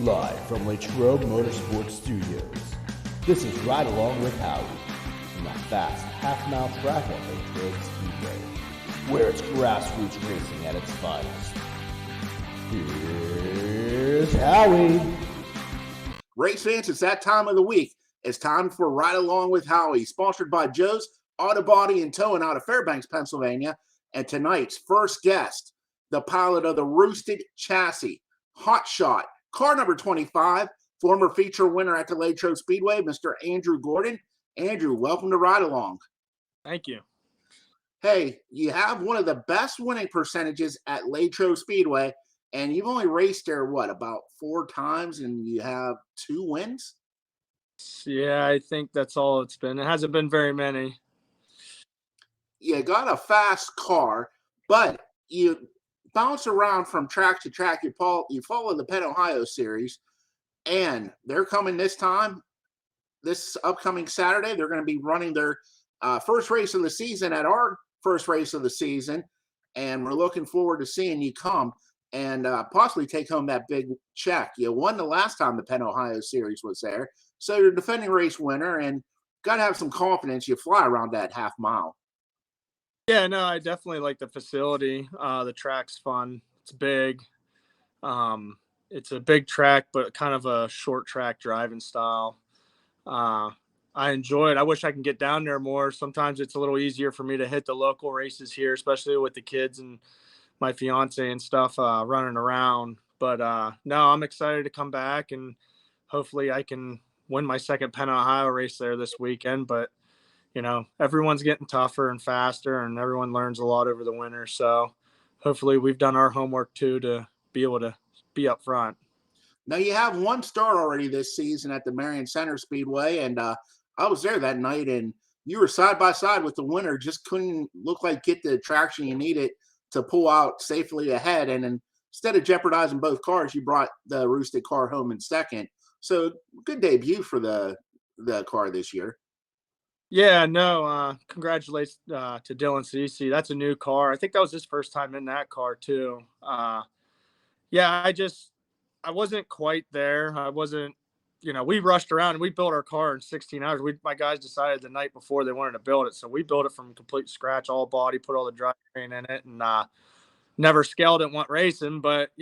Live from Latrobe Motorsports Studios, this is Ride Along with Howie, in that fast half-mile track at Latrobe Speedway, where it's grassroots racing at its finest. Here's Howie. Race fans, it's that time of the week. It's time for Ride Along with Howie, sponsored by Joe's Auto Body and Towing out of Fairbanks, Pennsylvania. And tonight's first guest, the pilot of the Roosted Chassis, Hot Shot, car number 25, former feature winner at the Latrobe Speedway, Mr. Andrew Gordon. Andrew, welcome to Ride Along. Thank you. Hey, you have one of the best winning percentages at Latrobe Speedway, and you've only raced there, about 4 times, and you have 2 wins? Yeah, I think that's all it's been. It hasn't been very many. You got a fast car, but you bounce around from track to track. You follow the Penn, Ohio series, and they're coming this upcoming Saturday. They're going to be running their first race of the season at our first race of the season, and we're looking forward to seeing you come and possibly take home that big check. You won the last time the Penn, Ohio series was there, so you're a defending race winner, and got to have some confidence. You fly around that half mile. Yeah, no, I definitely like the facility. The track's fun. It's big. It's a big track, but kind of a short track driving style. I enjoy it. I wish I can get down there more. Sometimes it's a little easier for me to hit the local races here, especially with the kids and my fiance and stuff running around. But no, I'm excited to come back, and hopefully I can win my second Penn, Ohio race there this weekend. But everyone's getting tougher and faster, and everyone learns a lot over the winter. So hopefully we've done our homework too to be able to be up front. Now you have 1 start already this season at the Marion Center Speedway, and I was there that night, and you were side by side with the winner. Just couldn't look like get the traction you needed to pull out safely ahead. And instead of jeopardizing both cars, you brought the Roosted car home in second. So good debut for the car this year. Yeah, no, congratulations to Dylan Cece. That's a new car. I think that was his first time in that car too. Yeah, I wasn't quite there. I wasn't, we rushed around and we built our car in 16 hours. My guys decided the night before they wanted to build it. So we built it from complete scratch, all body, put all the drivetrain in it, and never scaled it, went racing, but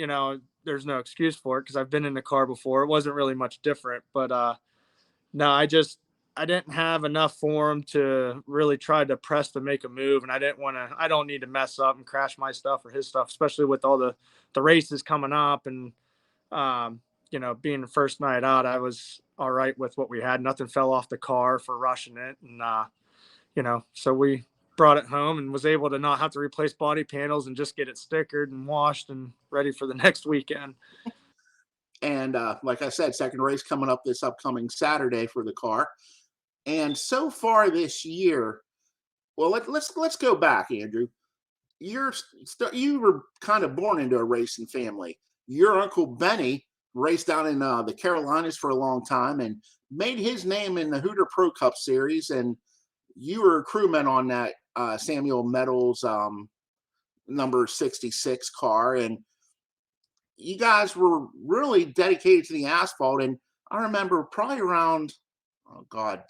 there's no excuse for it because I've been in the car before. It wasn't really much different, but no, I didn't have enough for him to really try to press to make a move. And I don't need to mess up and crash my stuff or his stuff, especially with all the races coming up. And, being the first night out, I was all right with what we had. Nothing fell off the car for rushing it. And, so we brought it home and was able to not have to replace body panels and just get it stickered and washed and ready for the next weekend. And like I said, second race coming up this upcoming Saturday for the car. And so far this year, well, let's go back, Andrew. You were kind of born into a racing family. Your uncle Benny raced down in the Carolinas for a long time and made his name in the Hooter Pro Cup Series. And you were a crewman on that Samuel Meadows number 66 car. And you guys were really dedicated to the asphalt. And I remember probably around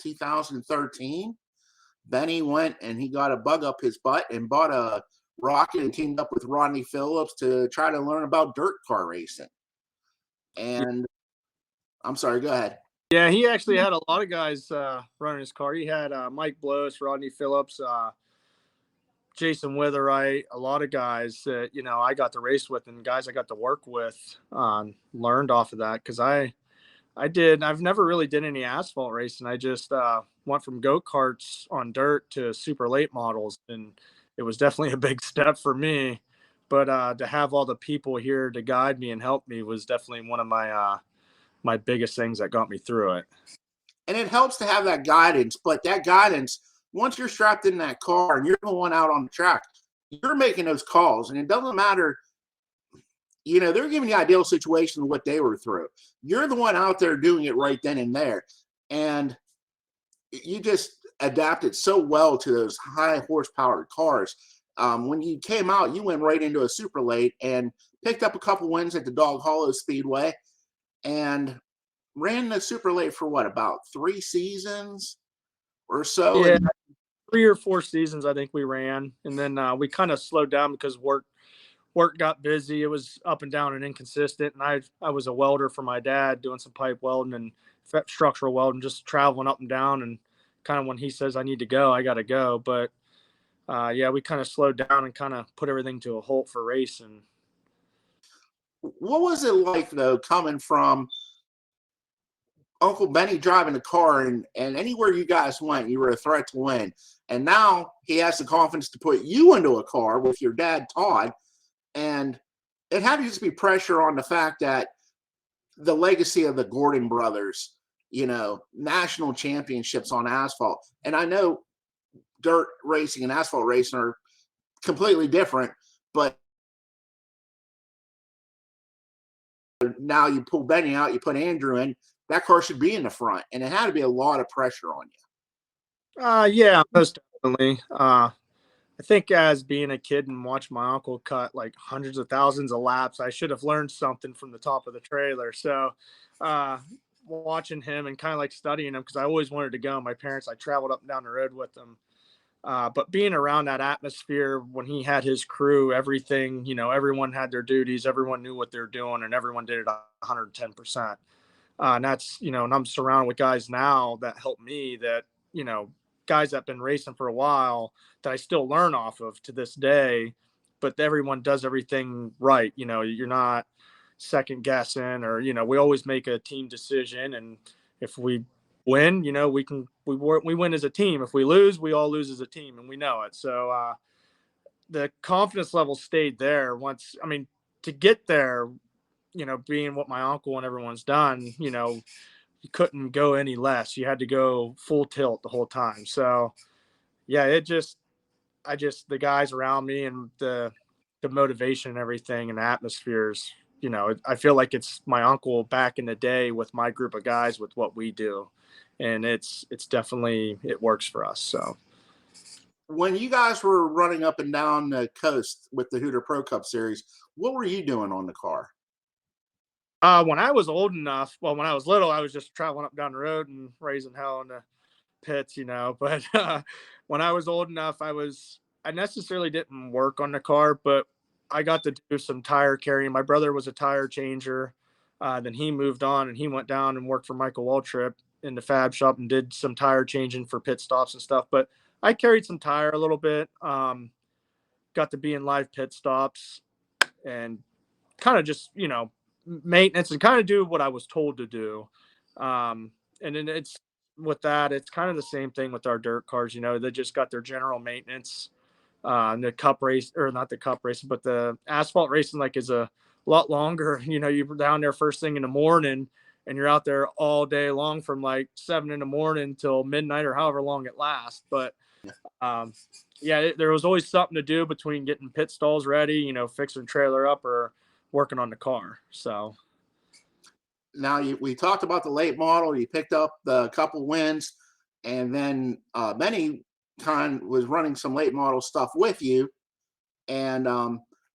2013, Benny went and he got a bug up his butt and bought a rocket and teamed up with Rodney Phillips to try to learn about dirt car racing. And I'm sorry, go ahead. Yeah, he actually had a lot of guys running his car. He had Mike Blows, Rodney Phillips, Jason Witherite, a lot of guys that, I got to race with and guys I got to work with, learned off of that. Cause I've never really did any asphalt racing. I just went from go-karts on dirt to super late models. And it was definitely a big step for me, but to have all the people here to guide me and help me was definitely one of my biggest things that got me through it. And it helps to have that guidance, but that guidance, once you're strapped in that car and you're the one out on the track, you're making those calls, and it doesn't matter. They're giving you ideal situation what they were through. You're the one out there doing it right then and there. And you just adapted so well to those high horsepower cars. When you came out, you went right into a super late and picked up a couple wins at the Dog Hollow Speedway. and ran the super late for what, about 3 seasons or so. Yeah, And 3 or 4 seasons I think we ran, and then we kind of slowed down because work got busy. It was up and down and inconsistent. And I was a welder for my dad, doing some pipe welding and structural welding, just traveling up and down. And kind of when he says I need to go, I got to go. But yeah, we kind of slowed down and kind of put everything to a halt for racing. what was it like though, coming from Uncle Benny driving the car, and anywhere you guys went, you were a threat to win. And now he has the confidence to put you into a car with your dad, Todd. And it had to just be pressure on the fact that the legacy of the Gordon brothers, national championships on asphalt. And I know dirt racing and asphalt racing are completely different, but now you pull Benny out, you put Andrew in, that car should be in the front. And it had to be a lot of pressure on you. Yeah, most definitely. I think as being a kid and watch my uncle cut like hundreds of thousands of laps, I should have learned something from the top of the trailer. So, watching him and kind of like studying him, because I always wanted to go. My parents, I traveled up and down the road with them. But being around that atmosphere when he had his crew, everything, everyone had their duties, everyone knew what they're doing, and everyone did it 110%. And that's, and I'm surrounded with guys now that help me that, guys that have been racing for a while that I still learn off of to this day, but everyone does everything right. You're not second guessing or, we always make a team decision. And if we win, we win as a team. If we lose, we all lose as a team, and we know it. So, the confidence level stayed there to get there, being what my uncle and everyone's done, you couldn't go any less. You had to go full tilt the whole time. So yeah, the guys around me and the motivation and everything and the atmospheres, I feel like it's my uncle back in the day with my group of guys with what we do. And it's definitely, it works for us. So When you guys were running up and down the coast with the Hooter Pro Cup Series, what were you doing on the car? when I was old enough, well, when I was little, I was just traveling up down the road and raising hell in the pits, but when I was old enough, I necessarily didn't work on the car, but I got to do some tire carrying. My brother was a tire changer. Then he moved on and he went down and worked for Michael Waltrip in the fab shop and did some tire changing for pit stops and stuff. But I carried some tire a little bit. Got to be in live pit stops and kind of just, maintenance and kind of do what I was told to do. And then it's kind of the same thing with our dirt cars. They just got their general maintenance. And the cup race, or not the cup racing, but the asphalt racing is a lot longer. You're down there first thing in the morning and you're out there all day long from 7 in the morning till midnight or however long it lasts. But yeah, there was always something to do between getting pit stalls ready, fixing trailer up or working on the car. So Now we talked about the late model. You picked up the couple wins, and then Benny was running some late model stuff with you, and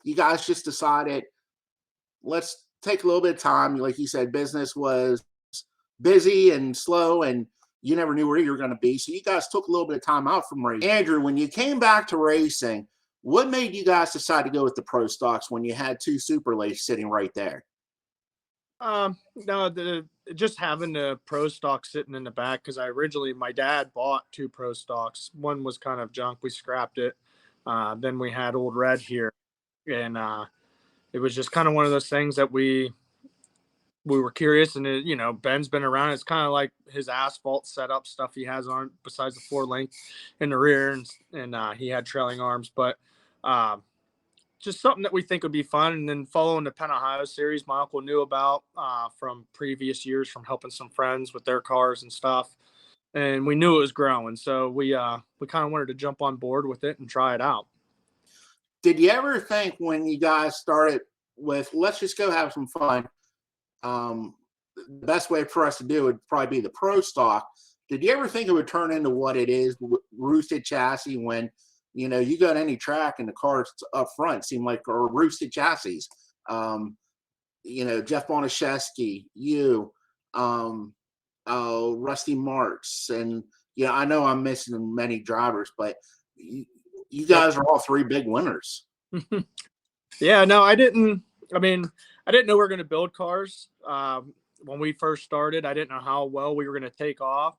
you guys just decided, let's take a little bit of time. Like you said, business was busy and slow, and you never knew where you were going to be. So you guys took a little bit of time out from racing. Andrew, when you came back to racing, what made you guys decide to go with the pro stocks when you had two super lates sitting right there? No, just having the pro stock sitting in the back, because my dad bought two pro stocks. One was kind of junk, we scrapped it. Then we had old Red here, and it was just kind of one of those things that we were curious. And Ben's been around. It's kind of like his asphalt setup stuff he has on, besides the 4 link in the rear, and he had trailing arms, but just something that we think would be fun. And then following the Penn, Ohio series, my uncle knew about from previous years from helping some friends with their cars and stuff. And we knew it was growing. So we kind of wanted to jump on board with it and try it out. Did you ever think when you guys started with, let's just go have some fun, the best way for us to do it would probably be the pro stock? Did you ever think it would turn into what it is, roosted chassis, when you go to any track and the cars up front seem like, or roosted chassis? Jeff Bonashevsky, Rusty Martz, and I know I'm missing many drivers, but you guys are all three big winners. Yeah, no, I didn't. I mean, I didn't know we were going to build cars when we first started. I didn't know how well we were going to take off,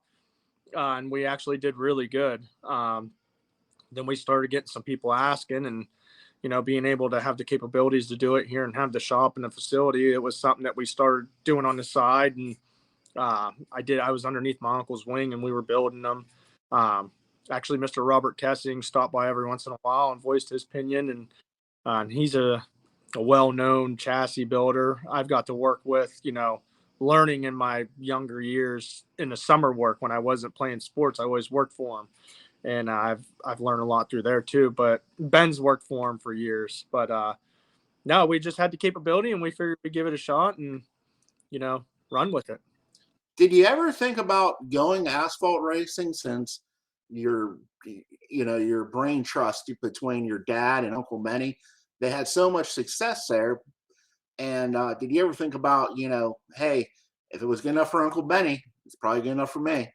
and we actually did really good. Then we started getting some people asking, and being able to have the capabilities to do it here and have the shop and the facility. It was something that we started doing on the side, and I was underneath my uncle's wing, and we were building them. Actually, Mr. Robert Kessing stopped by every once in a while and voiced his opinion, and he's a well-known chassis builder I've got to work with, learning in my younger years in the summer work when I wasn't playing sports. I always worked for him, and I've learned a lot through there too. But Ben's worked for him for years. But no, we just had the capability, and we figured we'd give it a shot and run with it. Did you ever think about going asphalt racing, since your brain trust between your dad and Uncle Benny, they had so much success there? And did you ever think about, hey, if it was good enough for Uncle Benny, it's probably good enough for me?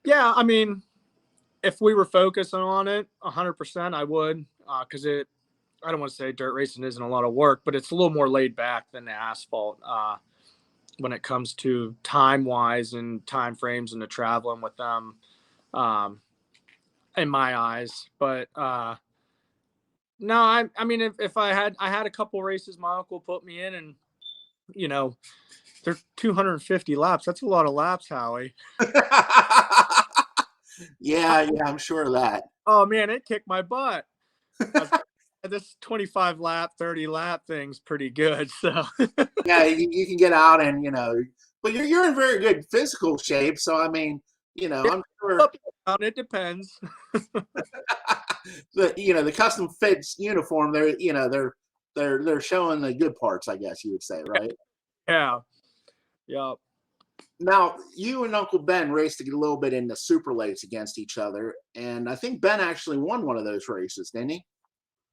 Yeah, I mean, if we were focusing on it 100%, I would, because I don't want to say dirt racing isn't a lot of work, but it's a little more laid back than the asphalt when it comes to time wise and time frames and the traveling with them, in my eyes. But no, I mean, if I had a couple races my uncle put me in, and they're 250 laps. That's a lot of laps, Howie. Yeah, I'm sure of that. Oh man, it kicked my butt. This 25 lap, 30 lap thing's pretty good. So yeah, you can get out and but you're in very good physical shape. So I mean, I'm sure it depends. the custom fits uniform. They're showing the good parts, I guess you would say, right? Yeah. Yep. Now, you and Uncle Ben raced a little bit in the super lates against each other, and I think Ben actually won one of those races, didn't he?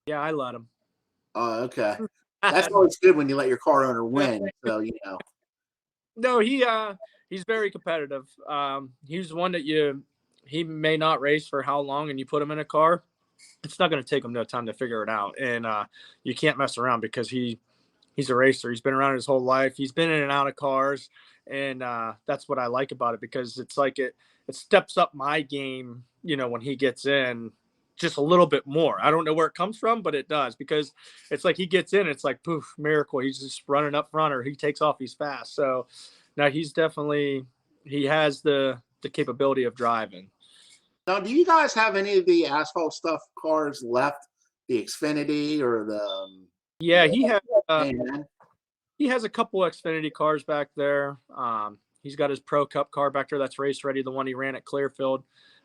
Yeah, I let him. Oh, okay. That's always good when you let your car owner win. So No, he's very competitive. He's one that he may not race for how long, and you put him in a car, it's not going to take him no time to figure it out, and you can't mess around because he's a racer. He's been around his whole life. He's been in and out of cars, and that's what I like about it, because it's like it steps up my game. When he gets in, just a little bit more. I don't know where it comes from, but it does, because it's like he gets in, it's like poof, miracle. He's just running up front, or he takes off. He's fast. So now he has the capability of driving. Now, do you guys have any of the asphalt stuff cars left? The Xfinity or the Yeah, Penn? he has a couple of Xfinity cars back there. He's got his Pro Cup car back there that's race ready, the one he ran at Clearfield.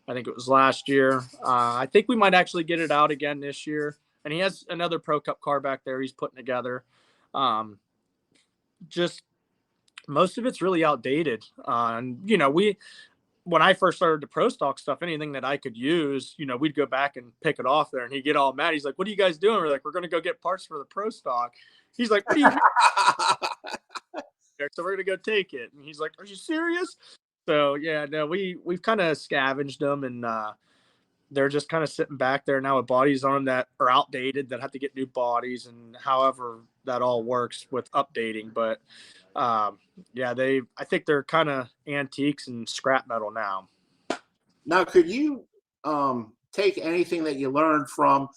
I think it was last year. I think we might actually get it out again this year. And he has another Pro Cup car back there he's putting together. Just most of it's really outdated. And when I first started the Pro Stock stuff, anything that I could use, we'd go back and pick it off there, and he'd get all mad. He's like, "What are you guys doing?" We're like, "We're going to go get parts for the Pro Stock." He's like, "What are you doing?" So we're going to go take it. And he's like, "Are you serious?" So yeah, no, we've kind of scavenged them, and they're just kind of sitting back there now with bodies on them that are outdated, that have to get new bodies, and however that all works with updating. But yeah, I think they're kind of antiques and scrap metal now. Now, could you take anything that you learned from,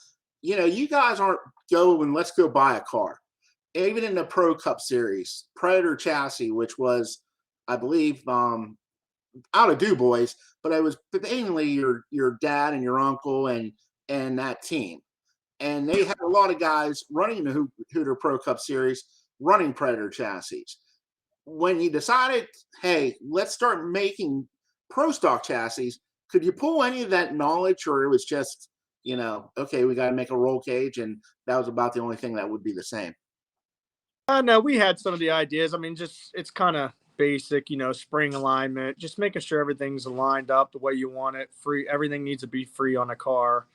you guys aren't going, let's go buy a car. Even in the Pro Cup series, Predator chassis, which was, I believe, out of Du Bois, but it was mainly your dad and your uncle and that team. And they had a lot of guys running the Hooter Pro Cup series, running Predator chassis. When you decided, hey, let's start making Pro Stock chassis, could you pull any of that knowledge, or it was just, okay, we got to make a roll cage, and that was about the only thing that would be the same? No, we had some of the ideas. I mean, just it's kind of basic, spring alignment, just making sure everything's aligned up the way you want it. Free, everything needs to be free on a car.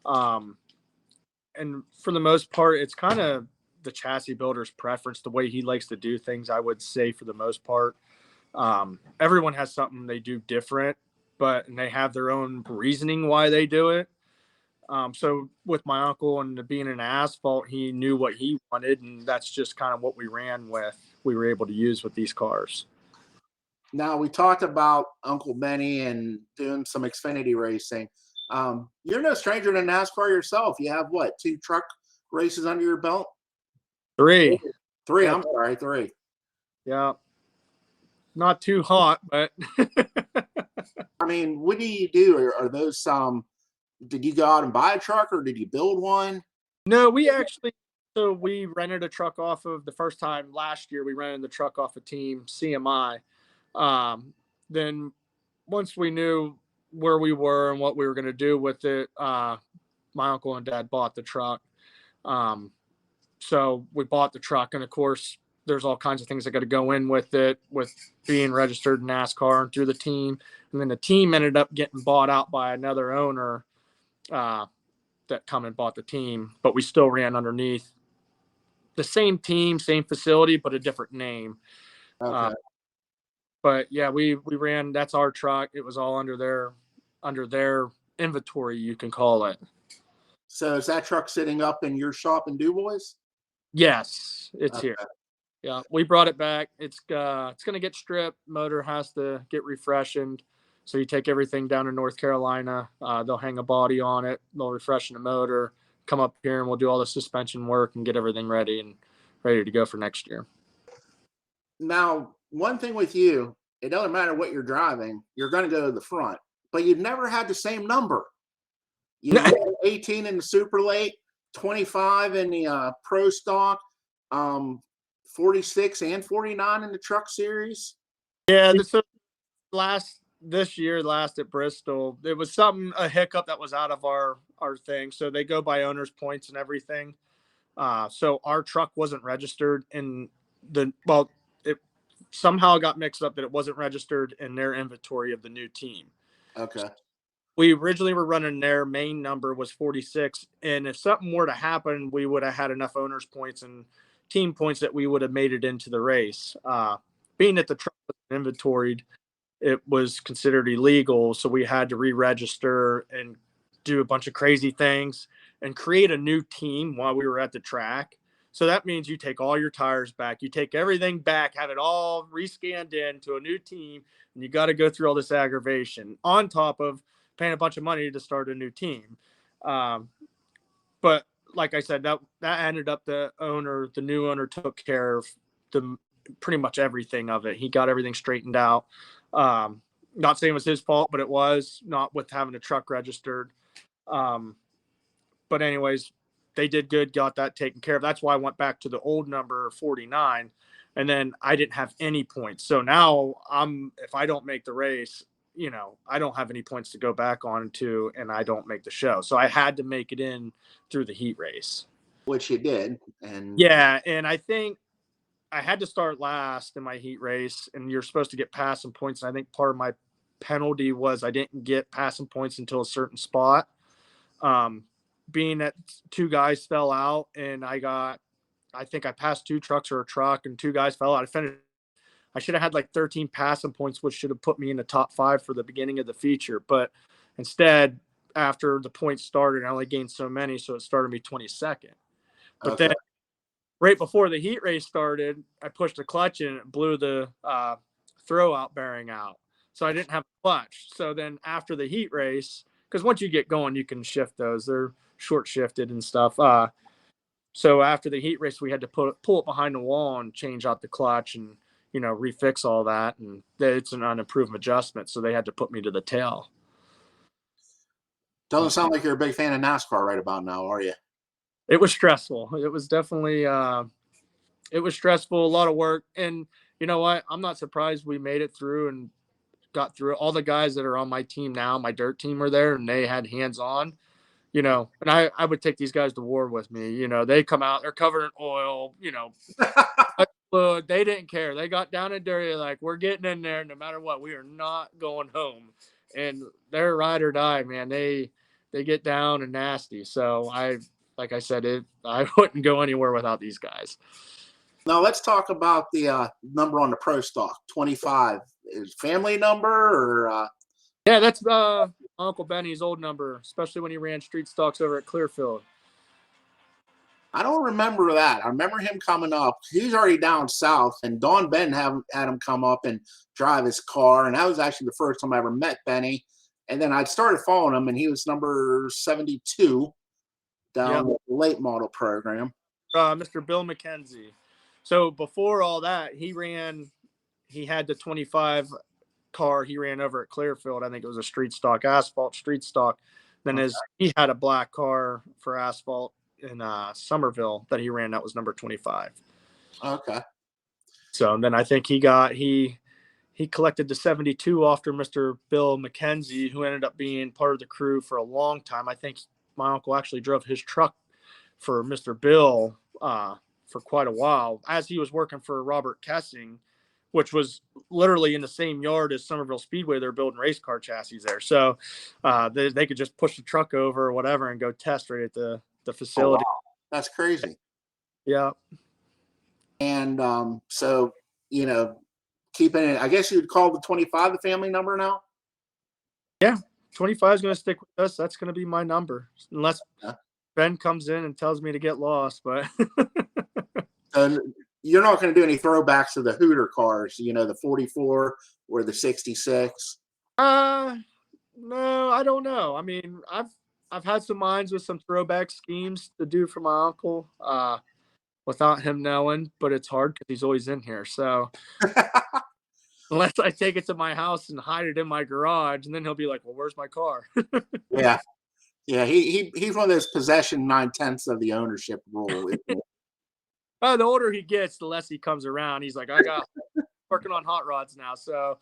And for the most part, it's kind of the chassis builder's preference, the way he likes to do things, I would say for the most part. Everyone has something they do different, and they have their own reasoning why they do it. So with my uncle and being in asphalt, he knew what he wanted, and that's just kind of what we ran with. We were able to use with these cars. Now, we talked about Uncle Benny and doing some Xfinity racing. You're no stranger to NASCAR yourself. You have what, 2 truck races under your belt? 3. 3, Yeah. I'm sorry, 3. Yeah. Not too hot, but I mean, what do you do? Are those did you go out and buy a truck or did you build one? no, we rented a truck off of the first time last year. We rented the truck off of team CMI. Then once we knew where we were and what we were going to do with it, my uncle and dad bought the truck. So we bought the truck, and of course, there's all kinds of things that got to go in with it, with being registered in NASCAR and through the team. And then the team ended up getting bought out by another owner that come and bought the team, but we still ran underneath the same team, same facility, but a different name. Okay. But yeah, we ran. That's our truck. It was all under their inventory, you can call it. So is that truck sitting up in your shop in DuBois? Yes, it's Okay. here. Yeah, we brought it back. It's going to get stripped. Motor has to get refreshened. So you take everything down to North Carolina. They'll hang a body on it. They'll refreshen the motor. Come up here and we'll do all the suspension work and get everything ready to go for next year. Now, one thing with you, it doesn't matter what you're driving, you're going to go to the front, but you've never had the same number. You ran 18 in the super late, 25 in the pro stock, 46 and 49 in the truck series. Yeah, this year last at Bristol, it was a hiccup that was out of our thing. So they go by owner's points and everything. So our truck wasn't registered it somehow got mixed up that it wasn't registered in their inventory of the new team. Okay. We originally were running their main number was 46. And if something were to happen, we would have had enough owner's points and team points that we would have made it into the race. Being that the truck was inventoried, it was considered illegal. So we had to re-register and do a bunch of crazy things and create a new team while we were at the track. So that means you take all your tires back, you take everything back, have it all rescanned into a new team, and you got to go through all this aggravation on top of paying a bunch of money to start a new team. But like I said, that ended up the new owner took care of pretty much everything of it. He got everything straightened out. Not saying it was his fault, but it was not with having a truck registered. But anyways, they did good, got that taken care of. That's why I went back to the old number 49, and then I didn't have any points. So now if I don't make the race, I don't have any points to go back on to, and I don't make the show. So I had to make it in through the heat race. Which you did. And yeah, and I think I had to start last in my heat race, and you're supposed to get passing points. And I think part of my penalty was I didn't get passing points until a certain spot. Being that 2 guys fell out, and I think I passed 2 trucks or a truck, and 2 guys fell out. I should have had like 13 passing points, which should have put me in the top 5 for the beginning of the feature. But instead, after the points started, I only gained so many, so it started me 22nd. But then right before the heat race started, I pushed the clutch and it blew the throw out bearing out. So I didn't have a clutch. So then after the heat race, because once you get going, you can shift those. They're short shifted and stuff. So after the heat race, we had to pull it behind the wall and change out the clutch and, refix all that. And it's an unimproved adjustment. So they had to put me to the tail. Doesn't sound like you're a big fan of NASCAR right about now, are you? It was stressful. It was definitely, it was stressful, a lot of work. And you know what? I'm not surprised we made it through and got through it. All the guys that are on my team now, my dirt team, were there and they had hands on, and I would take these guys to war with me. They come out, they're covered in oil, they didn't care. They got down and dirty, like, we're getting in there no matter what. We are not going home. And they're ride or die, man. They get down and nasty. So like I said, I wouldn't go anywhere without these guys. Now let's talk about the number on the pro stock. 25 is family number or? Yeah, that's Uncle Benny's old number, especially when he ran street stocks over at Clearfield. I don't remember that. I remember him coming up. He's already down south, and Don Ben had him come up and drive his car, and that was actually the first time I ever met Benny. And then I started following him, and he was number 72 down with the late model program. Mr. Bill McKenzie. So before all that, he had the 25 car he ran over at Clearfield. I think it was a street stock, asphalt street stock. Then he had a black car for asphalt in Somerville that he ran. That was number 25. Okay. So then I think he collected the 72 after Mr. Bill McKenzie, who ended up being part of the crew for a long time. I think my uncle actually drove his truck for Mr. Bill for quite a while as he was working for Robert Kessing, which was literally in the same yard as Somerville Speedway. They're building race car chassis there. So they could just push the truck over or whatever and go test right at the facility. Oh, wow. That's crazy. Yeah. And so, keeping it, I guess you'd call the 25 the family number now? Yeah. 25 is going to stick with us. That's going to be my number unless Ben comes in and tells me to get lost. But you're not going to do any throwbacks to the Hooter cars, the 44 or the 66? No, I don't know. I mean, I've had some minds with some throwback schemes to do for my uncle without him knowing, but it's hard because he's always in here. So unless I take it to my house and hide it in my garage, and then he'll be like, well, where's my car? Yeah. Yeah, he's one of those possession 9/10 of the ownership rule. The older he gets, the less he comes around. He's like, I got working on hot rods now. So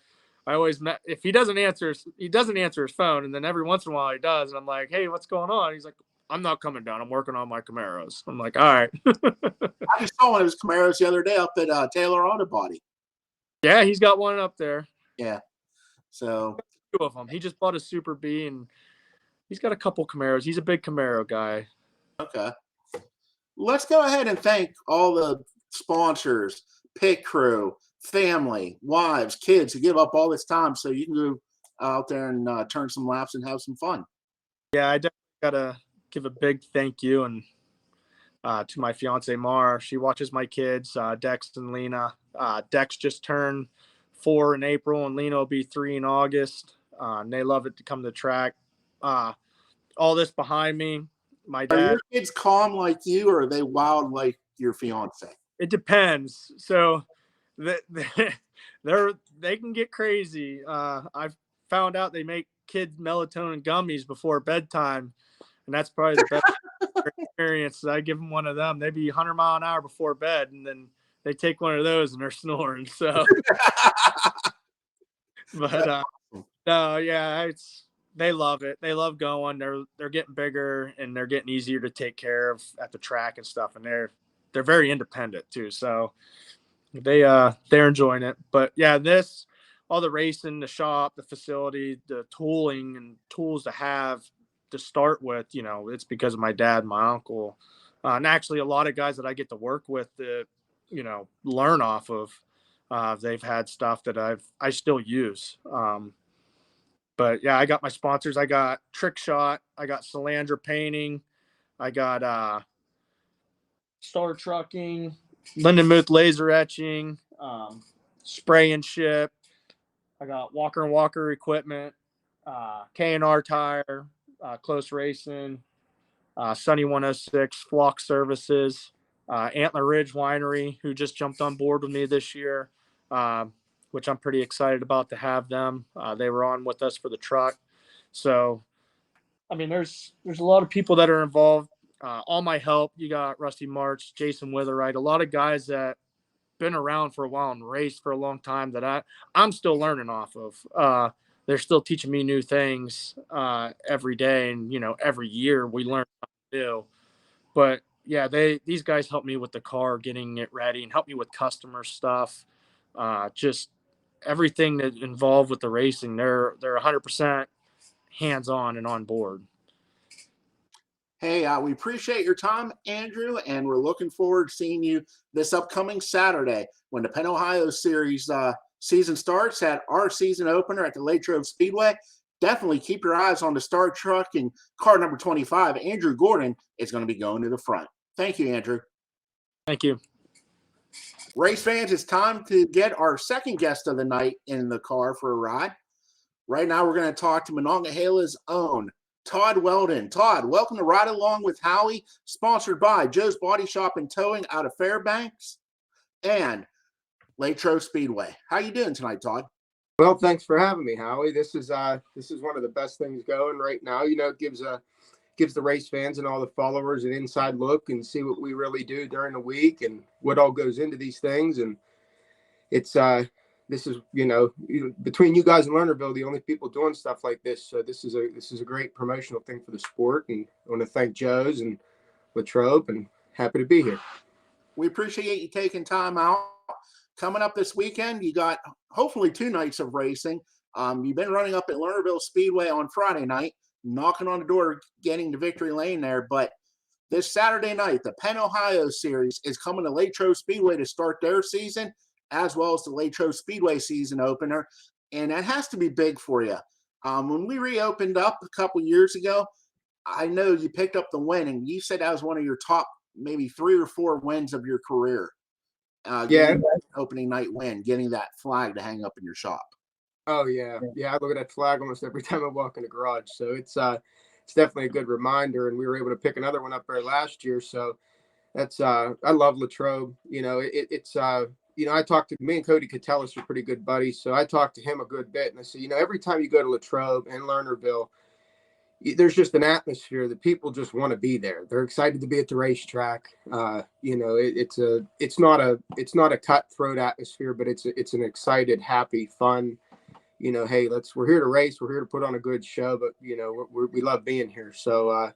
I always if he doesn't answer his phone, and then every once in a while he does, and I'm like, hey, what's going on? He's like, I'm not coming down. I'm working on my Camaros. I'm like, all right. I just saw one of his Camaros the other day up at Taylor Auto Body. Yeah, he's got one up there. Yeah. So 2 of them. He just bought a Super B, and he's got a couple Camaros. He's a big Camaro guy. Okay. Let's go ahead and thank all the sponsors, pit crew, family, wives, kids who give up all this time so you can go out there and turn some laps and have some fun. Yeah, I definitely got to give a big thank you and to my fiance Mar. She watches my kids, Dex and Lena. Dex just turned 4 in April, and Lena will be 3 in August. And they love it to come to the track. All this behind me, my dad. Are your kids calm like you, or are they wild like your fiance? It depends. So they can get crazy. I've found out they make kids melatonin gummies before bedtime, and that's probably the best experience. I give them one of them. They'd be 100 mile an hour before bed, and then they take one of those and they're snoring. So, but no, yeah, they love it. They love going. They're getting bigger and they're getting easier to take care of at the track and stuff. And they're very independent too. So they're enjoying it. But yeah, all the racing, the shop, the facility, the tooling and tools to have to start with, it's because of my dad and my uncle. And actually a lot of guys that I get to work with that, learn off of, they've had stuff that I still use. But yeah, I got my sponsors. I got Trick Shot. I got Solandra Painting. I got Star Trucking, Lindenmuth Laser Etching, Spray and Ship. I got Walker and Walker Equipment, K&R Tire, Close Racing, Sunny 106, Flock Services, Antler Ridge Winery, who just jumped on board with me this year. Which I'm pretty excited about to have them. They were on with us for the truck. So, I mean, there's a lot of people that are involved. All my help, you got Rusty March, Jason Witherite, a lot of guys that been around for a while and raced for a long time that I'm still learning off of. They're still teaching me new things every day. And, every year we learn something new. But yeah, these guys help me with the car, getting it ready, and help me with customer stuff. Just everything that involved with the racing, they're 100% hands-on and on board. Hey, we appreciate your time, Andrew, and we're looking forward to seeing you this upcoming Saturday when the Penn, Ohio Series season starts at our season opener at the Latrobe Speedway. Definitely keep your eyes on the star truck and car number 25. Andrew Gordon is going to be going to the front. Thank you, Andrew. Thank you. Race fans, it's time to get our second guest of the night in the car for a ride. Right now, we're going to talk to Monongahela's own Todd Weldon. Todd, welcome to Ride Along with Howie, sponsored by Joe's Body Shop and Towing out of Fairbanks and Latrobe Speedway. How you doing tonight, Todd? Well, thanks for having me, Howie. This is one of the best things going right now. You know, it gives the race fans and all the followers an inside look and see what we really do during the week and what all goes into these things. And it's this is between you guys and Lernerville, the only people doing stuff like this. So this is a great promotional thing for the sport, and I want to thank Joe's and Latrobe, and happy to be here. We appreciate you taking time out. Coming up this weekend, you got hopefully 2 nights of racing. You've been running up at Lernerville Speedway on Friday night, knocking on the door, getting to victory lane there. But this Saturday night, the Penn, Ohio Series is coming to Latrobe Speedway to start their season, as well as the Latrobe Speedway season opener. And that has to be big for you. When we reopened up a couple years ago, I know you picked up the win, and you said that was one of your top maybe 3 or 4 wins of your career. Opening night win, getting that flag to hang up in your shop. Oh yeah. I look at that flag almost every time I walk in the garage. So it's definitely a good reminder, and we were able to pick another one up there last year. So that's I love Latrobe. You know, it's I talked to me and Cody Catellis are pretty good buddies, so I talked to him a good bit, and I said, every time you go to Latrobe and Lernerville, there's just an atmosphere that people just want to be there. They're excited to be at the racetrack. It's not a cutthroat atmosphere, but it's an excited, happy, fun. Hey, we're here to race. We're here to put on a good show, but we love being here. So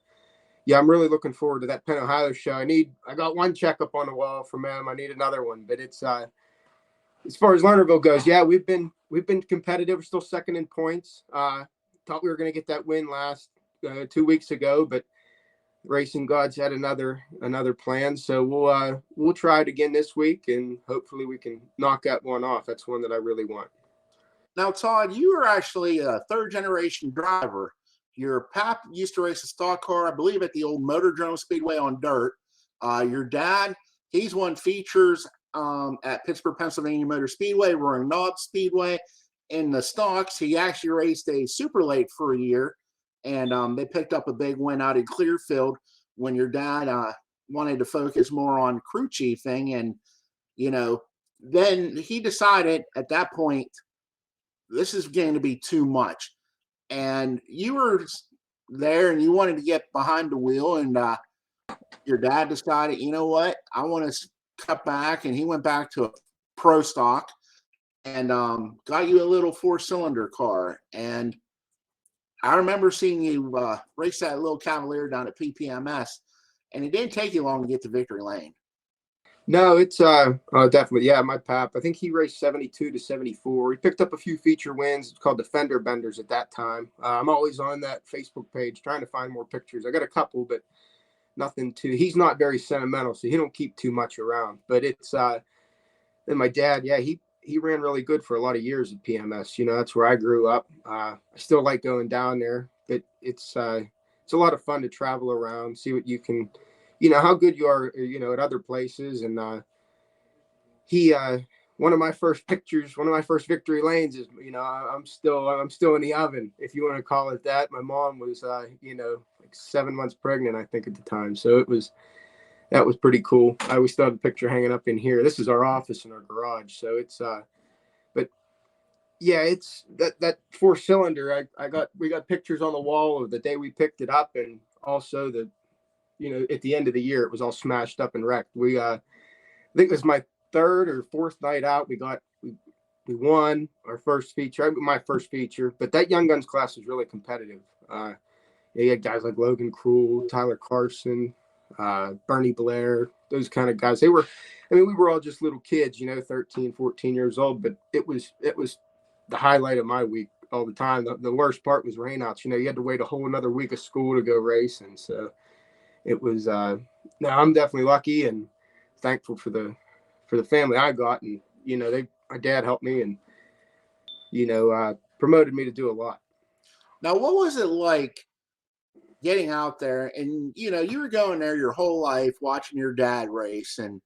I'm really looking forward to that Penn, Ohio show. I got one checkup on the wall from them. I need another one, but it's as far as Lernerville goes, we've been competitive. We're still second in points. Thought we were going to get that win last 2 weeks ago, but racing gods had another plan. So we'll try it again this week, and hopefully we can knock that one off. That's one that I really want. Now, Todd, you are actually a 3rd-generation driver. Your pap used to race a stock car, I believe, at the old Motordrome Speedway on dirt. Your dad, he's won features at Pittsburgh, Pennsylvania Motor Speedway, Roaring Knob Speedway. In the stocks, he actually raced a super late for a year, and they picked up a big win out in Clearfield when your dad wanted to focus more on crew chiefing. And, then he decided at that point, this is going to be too much. And you were there and you wanted to get behind the wheel, and your dad decided, you know what, I want to cut back, and he went back to a pro stock and got you a little 4-cylinder car. And I remember seeing you race that little Cavalier down at PPMS, and it didn't take you long to get to victory lane. No, it's definitely. Yeah, my pap, I think he raced 72 to 74. He picked up a few feature wins. It's called the Fender Benders at that time. I'm always on that Facebook page trying to find more pictures. I got a couple, but nothing too. He's not very sentimental, so he don't keep too much around. But it's then my dad, he ran really good for a lot of years at PMS. That's where I grew up. I still like going down there, but it's a lot of fun to travel around, see what you can, how good you are, at other places. And one of my first victory lanes is, I'm still in the oven, if you want to call it that. My mom was, like 7 months pregnant, I think, at the time. So that was pretty cool. I always still have a picture hanging up in here. This is our office in our garage. So it's, but yeah, it's that 4-cylinder. We got pictures on the wall of the day we picked it up, and also at the end of the year, it was all smashed up and wrecked. I think it was my 3rd or 4th night out. We won our first feature, my first feature, but that Young Guns class was really competitive. You had guys like Logan Cruel, Tyler Carson, Bernie Blair, those kind of guys. We were all just little kids, 13, 14 years old, but it was the highlight of my week all the time. The worst part was rainouts. You had to wait a whole another week of school to go racing. So it was, no, I'm definitely lucky and thankful for the family I got. And, my dad helped me and, promoted me to do a lot. Now, what was it like getting out there? And, you were going there your whole life watching your dad race, and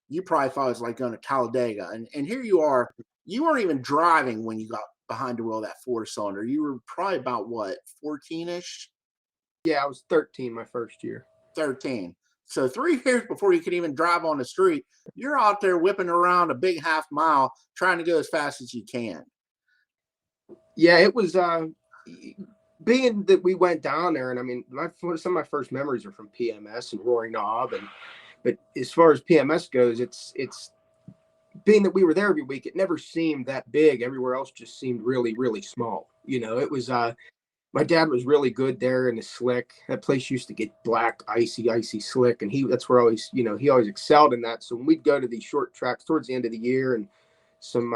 you probably thought it was like going to Talladega. And here you are. You weren't even driving when you got behind the wheel of that four-cylinder. You were probably about, what, 14-ish? Yeah, I was 13 my first year. 13. So 3 years before you could even drive on the street, you're out there whipping around a big half mile trying to go as fast as you can. Yeah, it was being that we went down there, and I mean, some of my first memories are from PMS and Roaring Knob, but as far as PMS goes, it's being that we were there every week. It never seemed that big. Everywhere else just seemed really, really small. It was my dad was really good there in the slick. That place used to get black, icy slick, and that's where he always excelled in that. So when we'd go to these short tracks towards the end of the year and some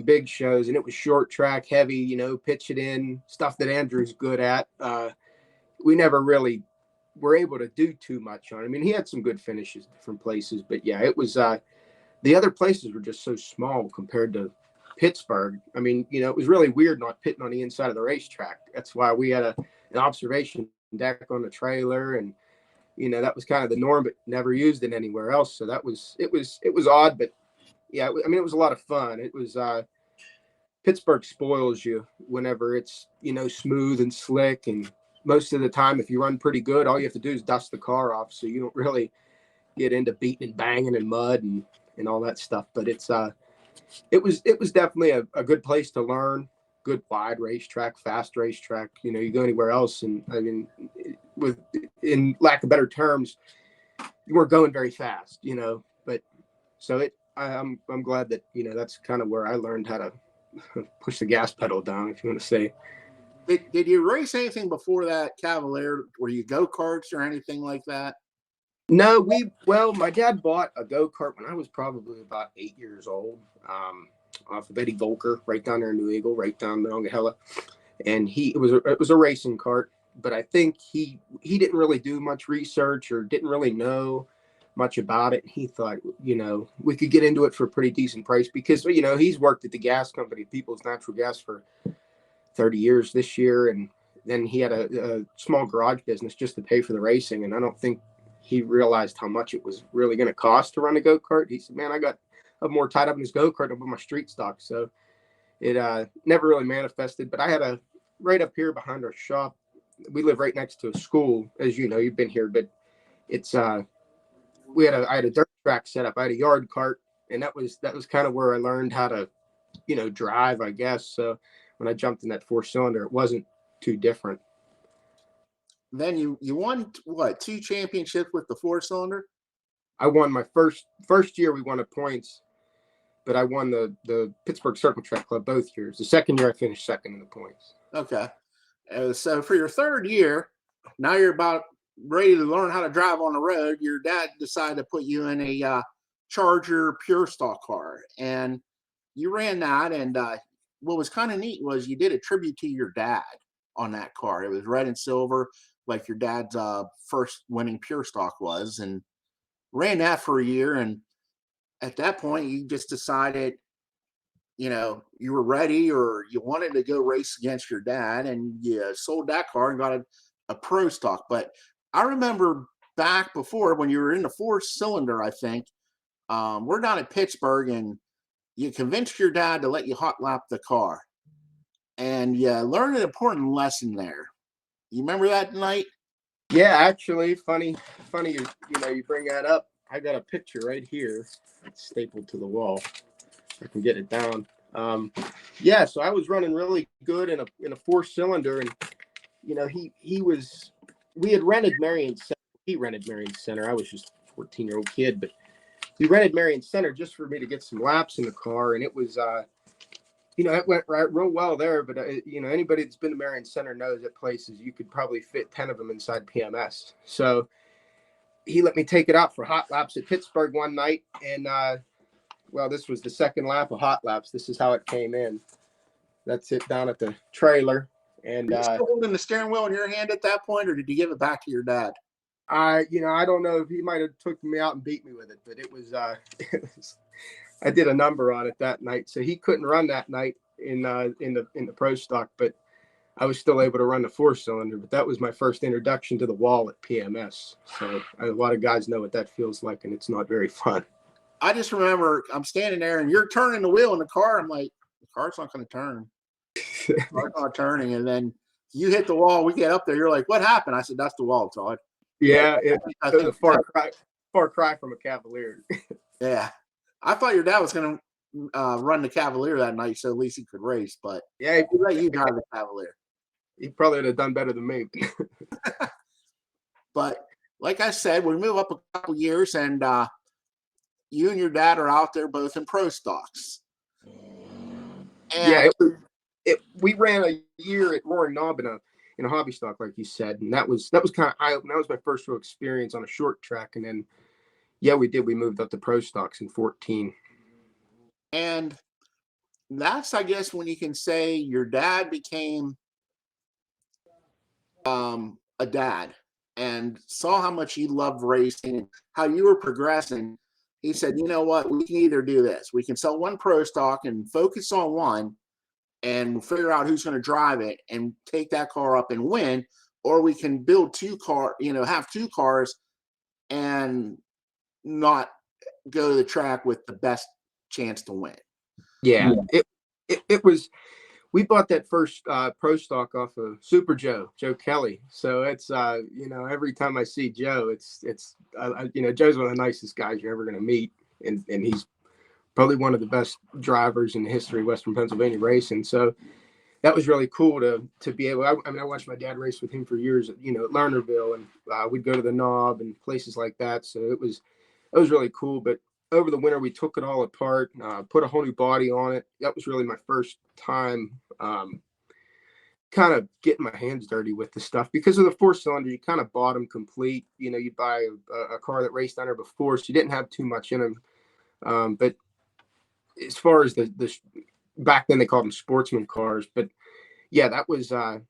big shows, and it was short track heavy, pitch it in, stuff that Andrew's good at. We never really were able to do too much on. I mean, he had some good finishes different places, but yeah, it was the other places were just so small compared to Pittsburgh. I mean, it was really weird not pitting on the inside of the racetrack. That's why we had an observation deck on the trailer, and that was kind of the norm, but never used it anywhere else. So it was odd, but yeah, I mean, it was a lot of fun. It was Pittsburgh spoils you whenever it's smooth and slick, and most of the time, if you run pretty good, all you have to do is dust the car off, so you don't really get into beating and banging in mud and all that stuff. But it was definitely a good place to learn. Good wide racetrack, fast racetrack. You go anywhere else, and I mean, in lack of better terms, you weren't going very fast. But so I'm glad that that's kind of where I learned how to push the gas pedal down, if you want to say. Did you race anything before that, Cavalier? Were you go-karts or anything like that? No, my dad bought a go-kart when I was probably about 8 years old, off of Eddie Volker, right down there in New Eagle, right down Monongahela. And it was a racing cart, but I think he didn't really do much research or didn't really know much about it. He thought, we could get into it for a pretty decent price because, he's worked at the gas company, People's Natural Gas, for 30 years this year. And then he had a small garage business just to pay for the racing. And I don't think he realized how much it was really going to cost to run a go-kart. He said, man, I got more tied up in his go-kart than with my street stock. So it never really manifested. But I had right up here behind our shop, we live right next to a school, as you've been here, but it's I had a dirt track set up. I had a yard cart, and that was kind of where I learned how to, drive, I guess. So when I jumped in that four-cylinder, it wasn't too different. Then you won, what, 2 championships with the four-cylinder? I won my first year. We won at points, but I won the Pittsburgh Circle Track Club both years. The second year, I finished second in the points. Okay. So for your third year, now you're about ready to learn how to drive on the road. Your dad decided to put you in a Charger Pure Stock car, and you ran that. And what was kind of neat was you did a tribute to your dad on that car. It was red and silver, like your dad's first winning Pure Stock was, and ran that for a year. And at that point, you just decided, you were ready, or you wanted to go race against your dad, and you sold that car and got a Pro Stock. But I remember back before when you were in the four-cylinder, I think, we're down at Pittsburgh, and you convinced your dad to let you hot lap the car. And you learned an important lesson there. You remember that night? Yeah, actually, funny you bring that up. I got a picture right here. It's stapled to the wall. I can get it down. Yeah, so I was running really good in a four-cylinder, and we had rented Marion Center. He rented Marion Center. I was just a 14-year-old kid, but he rented Marion Center just for me to get some laps in the car, and it was it went real well there. But anybody that's been to Marion Center knows that places you could probably fit 10 of them inside PMS. So he let me take it out for hot laps at Pittsburgh one night, and this was the second lap of hot laps. This is how it came in. That's it down at the trailer. And were you still holding the steering wheel in your hand at that point, or did you give it back to your dad? I don't know if he might have took me out and beat me with it, but it was, I did a number on it that night. So he couldn't run that night in the pro stock, but I was still able to run the 4-cylinder. But that was my first introduction to the wall at PMS. So a lot of guys know what that feels like, and it's not very fun. I just remember I'm standing there and you're turning the wheel in the car. I'm like, the car's not going to turn. The car's not turning. And then you hit the wall. We get up there. You're like, what happened? I said, that's the wall, Todd. Yeah, it was a far cry from a Cavalier. Yeah. I thought your dad was going to run the Cavalier that night so at least he could race. But yeah, he let you drive the Cavalier. He probably would have done better than me. But like I said, we move up a couple years and you and your dad are out there both in pro stocks. And yeah, we ran a year at Roaring Knob in a hobby stock, like you said, and that was kind of eye-opening. That was my first real experience on a short track, and then we moved up to pro stocks in 2014. And that's, I guess, when you can say your dad became a dad and saw how much you loved racing and how you were progressing. He said, you know what, we can either do this. We can sell one pro stock and focus on one and figure out who's going to drive it and take that car up and win, or we can build have two cars and not go to the track with the best chance to win. Yeah. It was, we bought that first pro stock off of Super Joe Kelly. So it's, every time I see Joe, it's Joe's one of the nicest guys you're ever going to meet. And he's probably one of the best drivers in the history of Western Pennsylvania racing. So that was really cool to be able, I watched my dad race with him for years, at Lernerville, and we'd go to the Knob and places like that. So it was really cool. But over the winter, we took it all apart, put a whole new body on it. That was really my first time kind of getting my hands dirty with the stuff. Because of the 4-cylinder, you kind of bought them complete. You'd buy a car that raced on her before, so you didn't have too much in them. But as far as the back then, they called them sportsman cars. But yeah, that was, I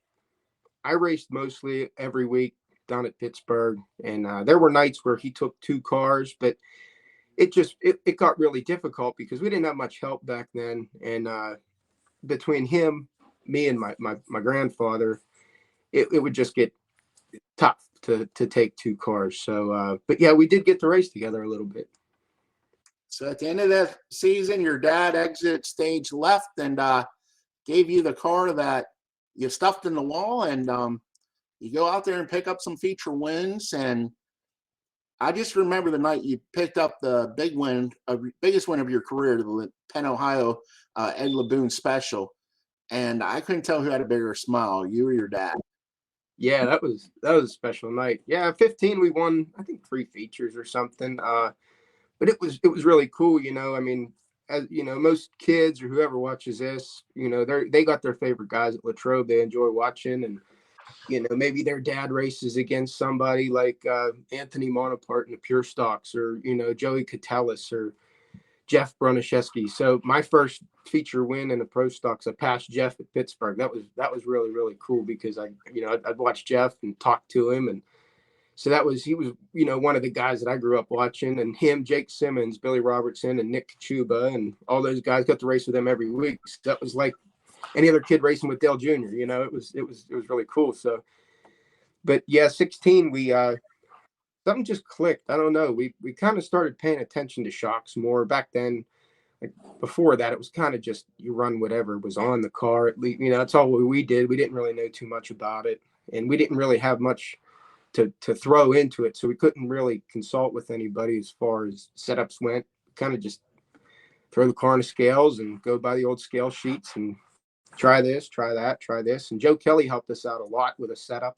raced mostly every week down at Pittsburgh. And there were nights where he took 2 cars, but it got really difficult because we didn't have much help back then. And between him, me, and my grandfather, it would just get tough to take 2 cars. So, but yeah, we did get to race together a little bit. So at the end of that season, your dad exited stage left and gave you the car that you stuffed in the wall, and you go out there and pick up some feature wins. And I just remember the night you picked up the biggest win of your career, the Penn, Ohio Ed LeBoon Special. And I couldn't tell who had a bigger smile, you or your dad. Yeah, that was a special night. Yeah, 15 we won, I think 3 features or something. But it was really cool. I mean, as most kids or whoever watches this, they got their favorite guys at Latrobe they enjoy watching, and maybe their dad races against somebody like Anthony Monapart in the pure stocks, or Joey Catellis or Jeff Broniszewski. So my first feature win in the pro stocks, I passed Jeff at Pittsburgh. That was really, really cool because I'd watch Jeff and talk to him, and so he was one of the guys that I grew up watching, and him, Jake Simmons, Billy Robertson, and Nick Kachuba, and all those guys, got to race with them every week. So that was like any other kid racing with Dale Jr. It was really cool. So, but yeah, 16 we something just clicked. I don't know. We kind of started paying attention to shocks more back then. Like before that, it was kind of just you run whatever was on the car. At least that's all we did. We didn't really know too much about it, and we didn't really have much to throw into it, so we couldn't really consult with anybody as far as setups went. Kind of just throw the car on the scales and go by the old scale sheets and try this, try that, try this. And Joe Kelly helped us out a lot with a setup,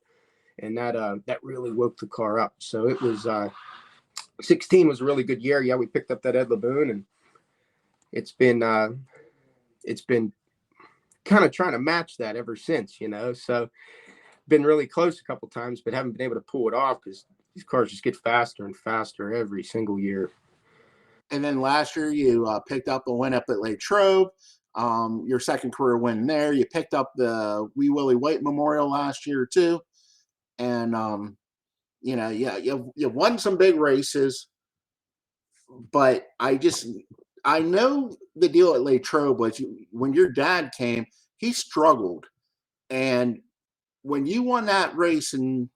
and that really woke the car up. So it was 16 was a really good year. Yeah, we picked up that Ed LeBoon, and it's been kind of trying to match that ever since. So been really close a couple times, but haven't been able to pull it off because these cars just get faster and faster every single year. And then last year you picked up a win up at Latrobe, your second career win there. You picked up the Wee Willie White Memorial last year too. And you won some big races, but I know the deal at Latrobe was when your dad came, he struggled. And when you won that race in,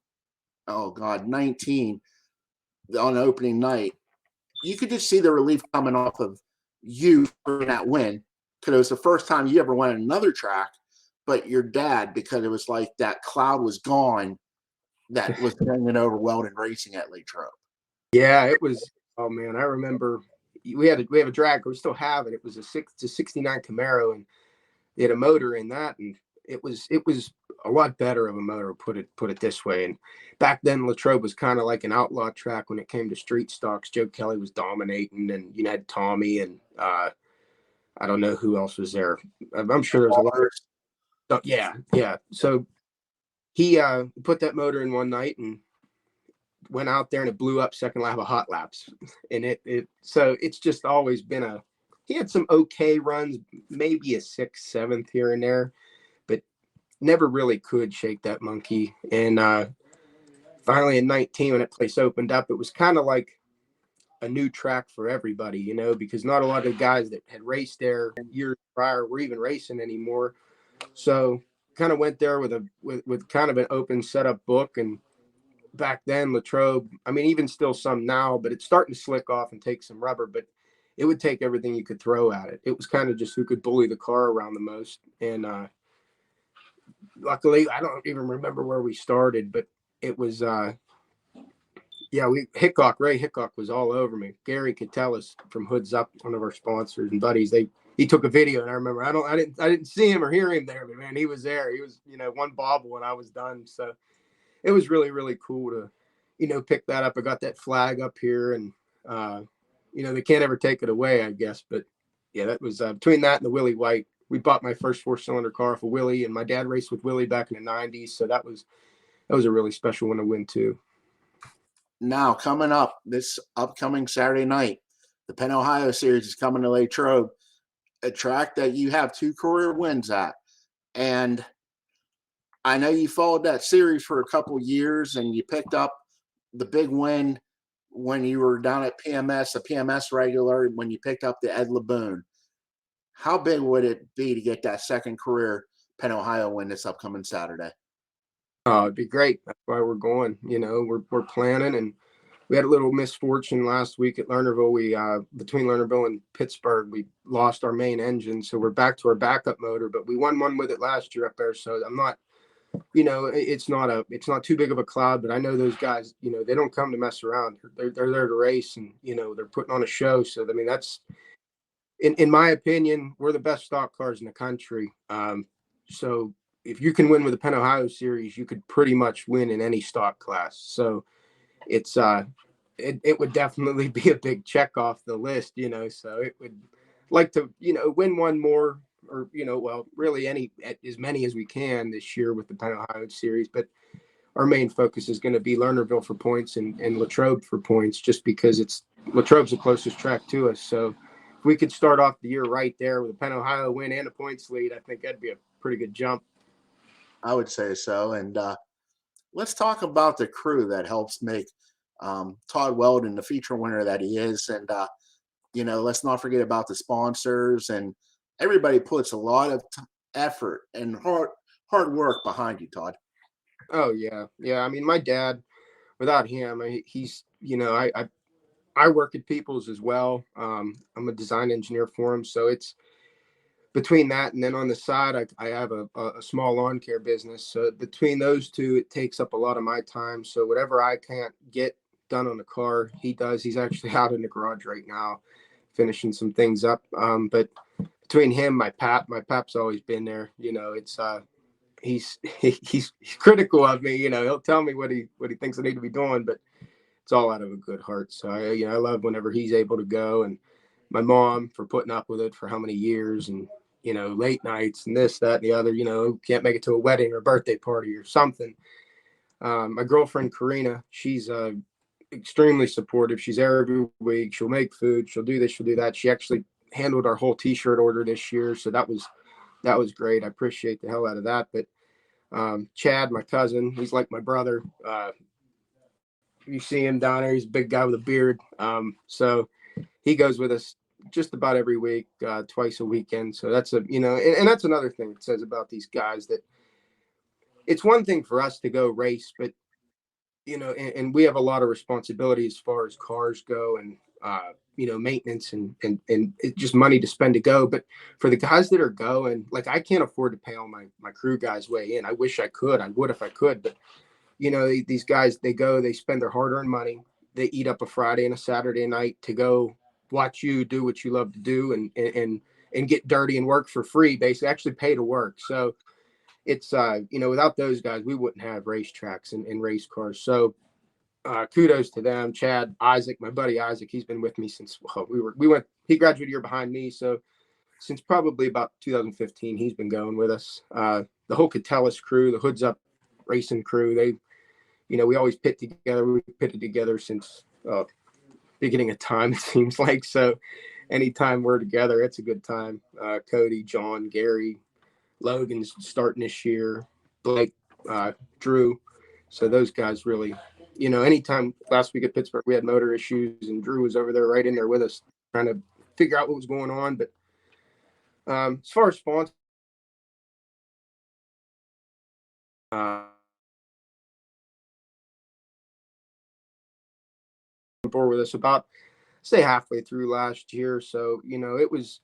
oh God, 19 on opening night, you could just see the relief coming off of you for that win, because it was the first time you ever won another track, but your dad, because it was like that cloud was gone that was hanging over Weldon Racing at Latrobe. Yeah, it was. Oh man, I remember we have a drag. We still have it. It was a 69 Camaro, and they had a motor in that, and it was a lot better of a motor. Put it this way. And back then, Latrobe was kind of like an outlaw track when it came to street stocks. Joe Kelly was dominating, and you had Tommy, and I don't know who else was there. I'm sure there's a lot of stuff. Yeah. So he put that motor in one night and went out there, and it blew up second lap of hot laps. And so it's just always been he had some okay runs, maybe a 6th, 7th here and there, but never really could shake that monkey. And finally in 19, when that place opened up, it was kind of like a new track for everybody, because not a lot of guys that had raced there years prior were even racing anymore. So kind of went there with kind of an open setup book. And back then, Latrobe, I mean, even still some now, but it's starting to slick off and take some rubber, but it would take everything you could throw at it. It was kind of just who could bully the car around the most. And luckily, I don't even remember where we started, but it was, Ray Hickok was all over me. Gary could tell us from Hoods Up, one of our sponsors and buddies, he took a video, and I remember, I didn't see him or hear him there, but man, he was there. He was, one bobble and I was done. So it was really, really cool to, pick that up. I got that flag up here, and, they can't ever take it away, I guess. But yeah, that was between that and the Willie White. We bought my first 4-cylinder car for Willie, and my dad raced with Willie back in the 90s. So that was a really special one to win too. Now, coming up this upcoming Saturday night, the Penn, Ohio Series is coming to Latrobe, a track that you have 2 career wins at. And I know you followed that series for a couple years, and you picked up the big win when you were down at PMS, the PMS regular, when you picked up the Ed LeBoon. How big would it be to get that second career Penn, Ohio win this upcoming Saturday? Oh, it'd be great. That's why we're going. We're planning, and we had a little misfortune last week at Lernerville. We between Lernerville and Pittsburgh, we lost our main engine, so we're back to our backup motor. But we won one with it last year up there, so I'm not. It's not too big of a cloud, but I know those guys. They don't come to mess around. They're there to race, and they're putting on a show. So I mean, that's in my opinion, we're the best stock cars in the country. So if you can win with the Penn Ohio Series, you could pretty much win in any stock class. So it's it would definitely be a big check off the list, So it would like to win one more, or really as many as we can this year with the Penn Ohio Series. But our main focus is going to be Lernerville for points and Latrobe for points, just because Latrobe's the closest track to us. So if we could start off the year right there with a Penn Ohio win and a points lead, I think that'd be a pretty good jump. I would say so. And let's talk about the crew that helps make Todd Weldon the feature winner that he is. And, let's not forget about the sponsors, and everybody puts a lot of effort and hard work behind you, Todd. Oh, yeah. Yeah. I mean, my dad, without him, he's, I work at Peoples as well. I'm a design engineer for him. So it's between that, and then on the side, I have a small lawn care business. So between those two, it takes up a lot of my time. So whatever I can't get done on the car, he does. He's actually out in the garage right now, finishing some things up. But between him, my pap's always been there. It's he's critical of me. He'll tell me what he thinks I need to be doing, but it's all out of a good heart. So I love whenever he's able to go, and my mom for putting up with it for how many years, and late nights and this, that, and the other. Can't make it to a wedding or birthday party or something. My girlfriend Karina, she's extremely supportive. She's there every week. She'll make food. She'll do this. She'll do that. She actually handled our whole T-shirt order this year, so that was great. I appreciate the hell out of that. But Chad, my cousin, he's like my brother. you see him down there. He's a big guy with a beard. So he goes with us just about every week, twice a weekend. So that's and that's another thing it says about these guys, that it's one thing for us to go race, but and we have a lot of responsibility as far as cars go, and maintenance and just money to spend to go. But for the guys that are going, like, I can't afford to pay all my crew guys way in. I wish I could. I would if I could. But these guys, they go, they spend their hard-earned money. They eat up a Friday and a Saturday night to go watch you do what you love to do, and get dirty and work for free, basically, actually pay to work. So it's without those guys, we wouldn't have racetracks and race cars. So kudos to them. Chad, Isaac, my buddy Isaac, he's been with me since he graduated a year behind me. So since probably about 2015, he's been going with us. The whole Catellis crew, the Hoods Up racing crew, they, we always pit together. We pitted together since beginning of time, it seems like. So anytime we're together, it's a good time. Cody, John, Gary, Logan's starting this year, Blake, Drew. So those guys really, anytime. Last week at Pittsburgh, we had motor issues, and Drew was over there right in there with us trying to figure out what was going on. But as far as sponsors, board with us about, say, halfway through last year. So, it was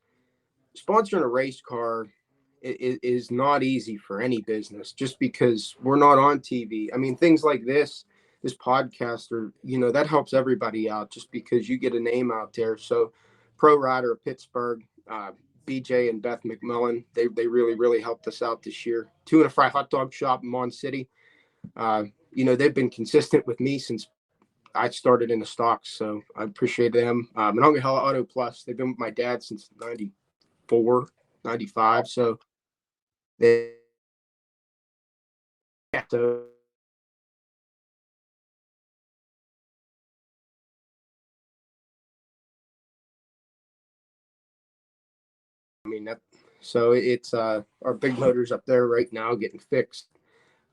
sponsoring a race car. It is not easy for any business, just because we're not on TV. I mean, things like this podcast, that helps everybody out, just because you get a name out there. So Pro Rider of Pittsburgh, BJ and Beth McMillan, they really, really helped us out this year. 2 and a Fry hot dog shop in Mon City. They've been consistent with me since I started in the stocks, so I appreciate them. Monongahela Auto Plus, they've been with my dad since 94, 95. So so I mean, so it's our big motors up there right now getting fixed.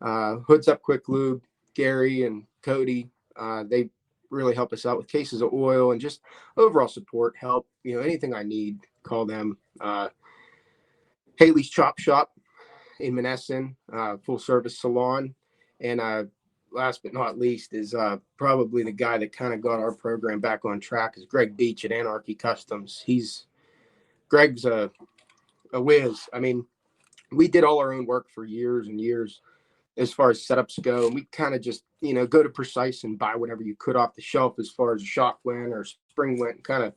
Hoods Up Quick Lube, Gary and Cody, they really help us out with cases of oil and just overall support, help. Anything I need, call them. Haley's Chop Shop in Menneson, full service salon. And last but not least is probably the guy that kind of got our program back on track, is Greg Beach at Anarchy Customs. Greg's a whiz. I mean, we did all our own work for years and years as far as setups go. And we kind of just, go to Precise and buy whatever you could off the shelf as far as a shock went or spring went, and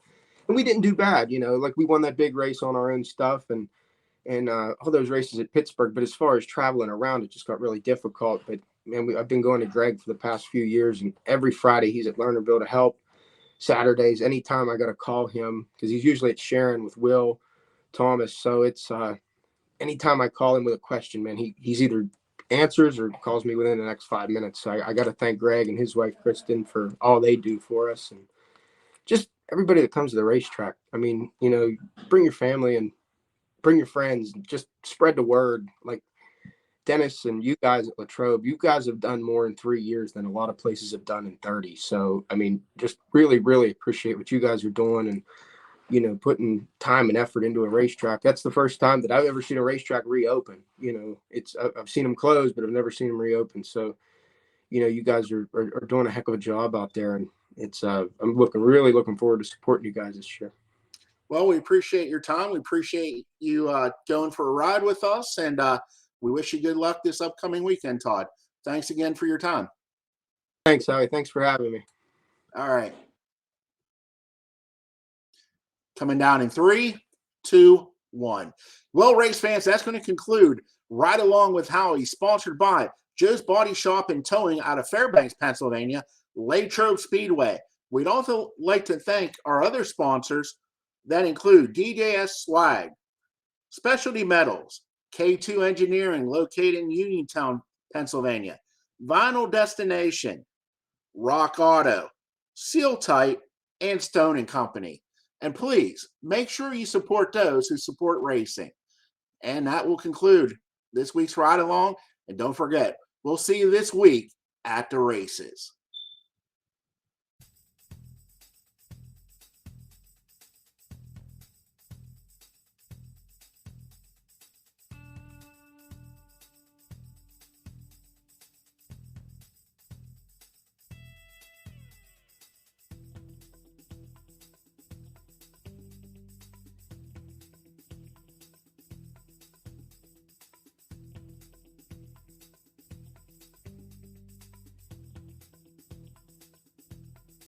we didn't do bad, like we won that big race on our own stuff and all those races at Pittsburgh. But as far as traveling around, it just got really difficult. But man, I've been going to Greg for the past few years, and every Friday he's at Lernerville to help. Saturdays, anytime I got to call him, because he's usually at Sharon with Will Thomas. So it's anytime I call him with a question, man, he's either answers or calls me within the next 5 minutes. So I got to thank Greg and his wife Kristen for all they do for us, and just everybody that comes to the racetrack. I mean, bring your family and bring your friends, and just spread the word. Like Dennis and you guys at Latrobe, you guys have done more in 3 years than a lot of places have done in 30. So, I mean, just really, really appreciate what you guys are doing, and, putting time and effort into a racetrack. That's the first time that I've ever seen a racetrack reopen. I've seen them close, but I've never seen them reopen. So, you guys are doing a heck of a job out there, and I'm really looking forward to supporting you guys this year. Well, we appreciate your time. We appreciate you going for a ride with us, and we wish you good luck this upcoming weekend, Todd. Thanks again for your time. Thanks, Howie. Thanks for having me. All right. Coming down in 3, 2, 1. Well, race fans, that's going to conclude Ride Along with Howie, sponsored by Joe's Body Shop and Towing out of Fairbanks, Pennsylvania, Latrobe Speedway. We'd also like to thank our other sponsors that include DJS Swag, Specialty Metals, K2 Engineering, located in Uniontown, Pennsylvania, Vinyl Destination, Rock Auto, Seal Tight, and Stone & Company. And please make sure you support those who support racing. And that will conclude this week's Ride Along. And don't forget, we'll see you this week at the races.